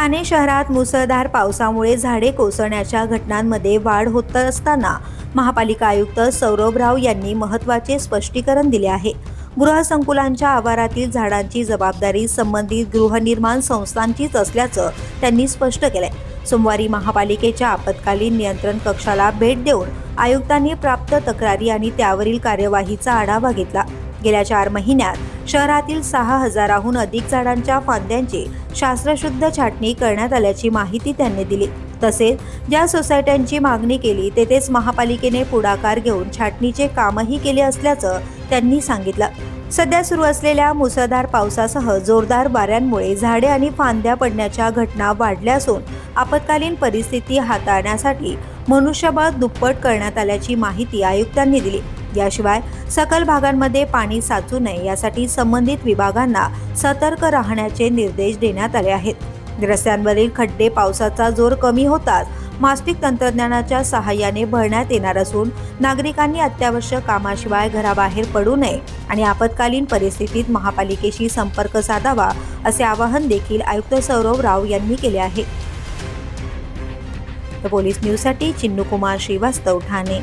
ठाणे शहरात मुसळधार पावसामुळे झाडे कोसळण्याच्या घटनांमध्ये वाढ होत असताना महापालिका आयुक्त सौरभ राव यांनी महत्त्वाचे स्पष्टीकरण दिले आहे। गृहसंकुलांच्या आवारातील झाडांची जबाबदारी संबंधित गृहनिर्माण संस्थांचीच असल्याचं त्यांनी स्पष्ट केलंय। सोमवारी महापालिकेच्या आपत्कालीन नियंत्रण कक्षाला भेट देऊन आयुक्तांनी प्राप्त तक्रारी आणि त्यावरील कार्यवाहीचा आढावा घेतला। गेल्या 4 महिन्यात शहरातील 6000हून अधिक झाडांच्या फांद्यांची शास्त्रशुद्ध छाटणी करण्यात आल्याची माहिती त्यांनी दिली। तसेच ज्या सोसायट्यांची मागणी केली तेथेच महापालिकेने पुढाकार घेऊन छाटणीचे कामही केले असल्याचं त्यांनी सांगितलं। सध्या सुरू असलेल्या मुसळधार पावसासह जोरदार वाऱ्यांमुळे झाडे आणि फांद्या पडण्याच्या घटना वाढल्या असून आपत्कालीन परिस्थिती हाताळण्यासाठी मनुष्यबळ दुप्पट करण्यात आल्याची माहिती आयुक्तांनी दिली। याशिवाय सखल भागांमध्ये पाणी साचू नये यासाठी संबंधित विभागांना सतर्क राहण्याचे निर्देश देण्यात आले आहेत। रस्त्यांवरील खड्डे पावसाचा जोर कमी होताच मास्टिक तंत्रज्ञानाच्या सहाय्याने भरण्यात येणार असून नागरिकांनी अत्यावश्यक कामाशिवाय घराबाहेर पडू नये आणि आपत्कालीन परिस्थितीत महापालिकेशी संपर्क साधावा असे आवाहन देखील आयुक्त सौरभ राव यांनी केले आहे। पोलीस न्यूजसाठी चिन्नू कुमार श्रीवास्तव, ठाणे।